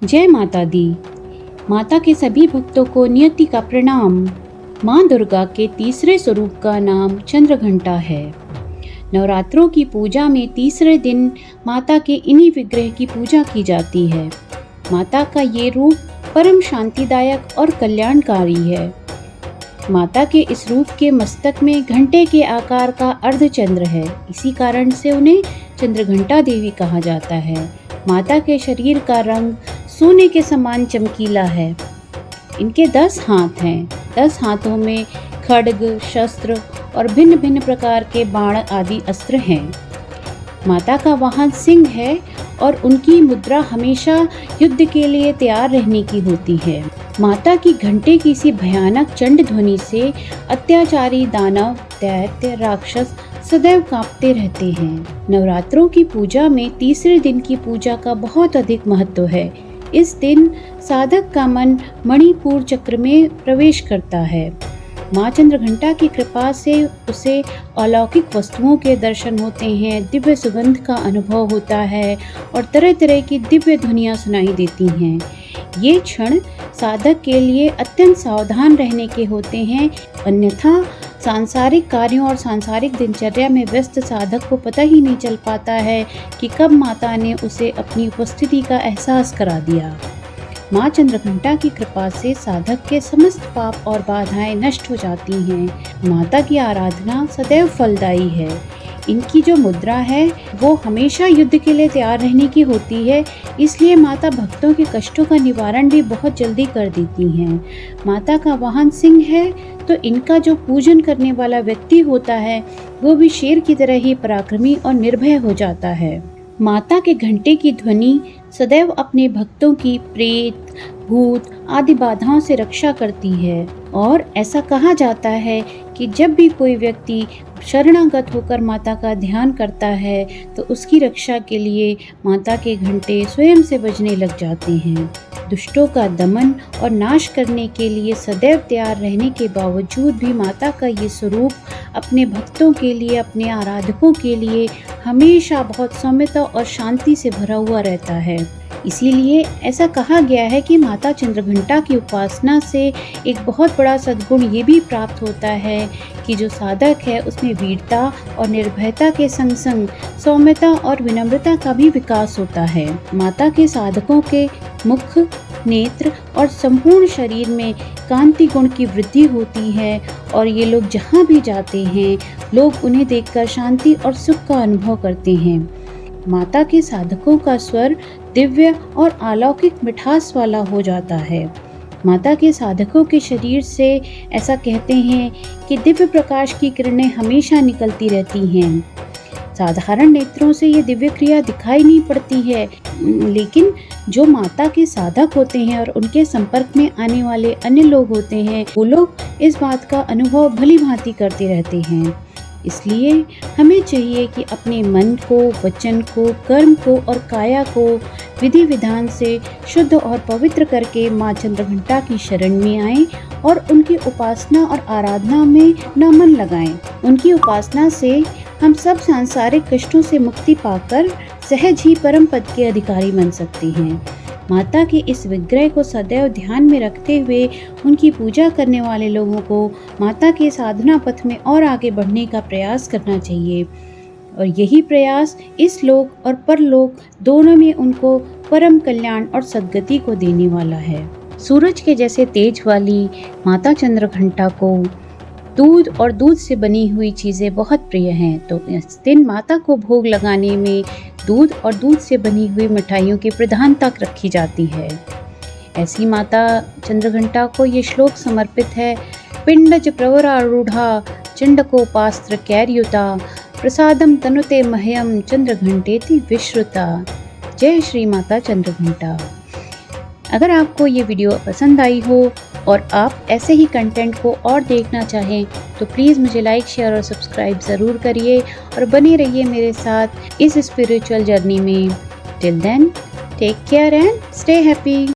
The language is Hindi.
जय माता दी। माता के सभी भक्तों को नियति का प्रणाम। माँ दुर्गा के तीसरे स्वरूप का नाम चंद्रघंटा है। नवरात्रों की पूजा में तीसरे दिन माता के इन्हीं विग्रह की पूजा की जाती है। माता का ये रूप परम शांतिदायक और कल्याणकारी है। माता के इस रूप के मस्तक में घंटे के आकार का अर्धचंद्र है, इसी कारण से उन्हें चंद्रघंटा देवी कहा जाता है। माता के शरीर का रंग सोने के समान चमकीला है। इनके 10 हाथ हैं। 10 हाथों में खड्ग, शस्त्र और भिन्न भिन्न प्रकार के बाण आदि अस्त्र हैं। माता का वाहन सिंह है और उनकी मुद्रा हमेशा युद्ध के लिए तैयार रहने की होती है। माता की घंटे की सी भयानक चंड ध्वनि से अत्याचारी दानव, दैत्य, राक्षस सदैव कांपते रहते हैं। नवरात्रों की पूजा में तीसरे दिन की पूजा का बहुत अधिक महत्व है। इस दिन साधक का मन मणिपुर चक्र में प्रवेश करता है। माँ चंद्रघंटा की कृपा से उसे अलौकिक वस्तुओं के दर्शन होते हैं, दिव्य सुगंध का अनुभव होता है और तरह तरह की दिव्य ध्वनियाँ सुनाई देती हैं। ये क्षण साधक के लिए अत्यंत सावधान रहने के होते हैं, अन्यथा सांसारिक कार्यों और सांसारिक दिनचर्या में व्यस्त साधक को पता ही नहीं चल पाता है कि कब माता ने उसे अपनी उपस्थिति का एहसास करा दिया। माँ चंद्रघंटा की कृपा से साधक के समस्त पाप और बाधाएं नष्ट हो जाती हैं। माता की आराधना सदैव फलदायी है। इनकी जो मुद्रा है वो हमेशा युद्ध के लिए तैयार रहने की होती है, इसलिए माता भक्तों के कष्टों का निवारण भी बहुत जल्दी कर देती हैं। माता का वाहन सिंह है तो इनका जो पूजन करने वाला व्यक्ति होता है वो भी शेर की तरह ही पराक्रमी और निर्भय हो जाता है। माता के घंटे की ध्वनि सदैव अपने भक्तों की प्रेत, भूत आदि बाधाओं से रक्षा करती है और ऐसा कहा जाता है कि जब भी कोई व्यक्ति शरणागत होकर माता का ध्यान करता है तो उसकी रक्षा के लिए माता के घंटे स्वयं से बजने लग जाते हैं। दुष्टों का दमन और नाश करने के लिए सदैव तैयार रहने के बावजूद भी माता का ये स्वरूप अपने भक्तों के लिए, अपने आराधकों के लिए हमेशा बहुत सौम्यता और शांति से भरा हुआ रहता है। इसीलिए ऐसा कहा गया है कि माता चंद्रघंटा की उपासना से एक बहुत बड़ा सद्गुण ये भी प्राप्त होता है कि जो साधक है उसमें वीरता और निर्भयता के संग संग सौम्यता और विनम्रता का भी विकास होता है। माता के साधकों के मुख, नेत्र और संपूर्ण शरीर में कांति गुण की वृद्धि होती है और ये लोग जहाँ भी जाते हैं लोग उन्हें देखकर शांति और सुख का अनुभव करते हैं। माता के साधकों का स्वर दिव्य और अलौकिक मिठास वाला हो जाता है। माता के साधकों के शरीर से ऐसा कहते हैं कि दिव्य प्रकाश की किरणें हमेशा निकलती रहती हैं। साधारण नेत्रों से ये दिव्य क्रिया दिखाई नहीं पड़ती है, लेकिन जो माता के साधक होते हैं और उनके संपर्क में आने वाले अन्य लोग होते हैं वो लोग इस बात का अनुभव भली भांति करते रहते हैं। इसलिए हमें चाहिए कि अपने मन को, वचन को, कर्म को और काया को विधि विधान से शुद्ध और पवित्र करके माँ चंद्रघंटा की शरण में आएं और उनकी उपासना और आराधना में अपना मन लगाएं। उनकी उपासना से हम सब सांसारिक कष्टों से मुक्ति पाकर सहज ही परम पद के अधिकारी बन सकते हैं। माता के इस विग्रह को सदैव ध्यान में रखते हुए उनकी पूजा करने वाले लोगों को माता के साधना पथ में और आगे बढ़ने का प्रयास करना चाहिए और यही प्रयास इस लोक और परलोक दोनों में उनको परम कल्याण और सद्गति को देने वाला है। सूरज के जैसे तेज वाली माता चंद्रघंटा को दूध और दूध से बनी हुई चीज़ें बहुत प्रिय हैं, तो इस दिन माता को भोग लगाने में दूध और दूध से बनी हुई मिठाइयों की प्रधानता रखी जाती है। ऐसी माता चंद्रघंटा को ये श्लोक समर्पित है। पिंडज प्रवरारूढ़ा चंडकोपास्त्र कैर्युता प्रसादम तनुते मह्यम चंद्रघंटेति विश्रुता। जय श्री माता चंद्रघंटा। अगर आपको ये वीडियो पसंद आई हो और आप ऐसे ही कंटेंट को और देखना चाहें तो प्लीज़ मुझे लाइक, शेयर और सब्सक्राइब ज़रूर करिए और बने रहिए मेरे साथ इस स्पिरिचुअल जर्नी में। Till then, take care and stay happy.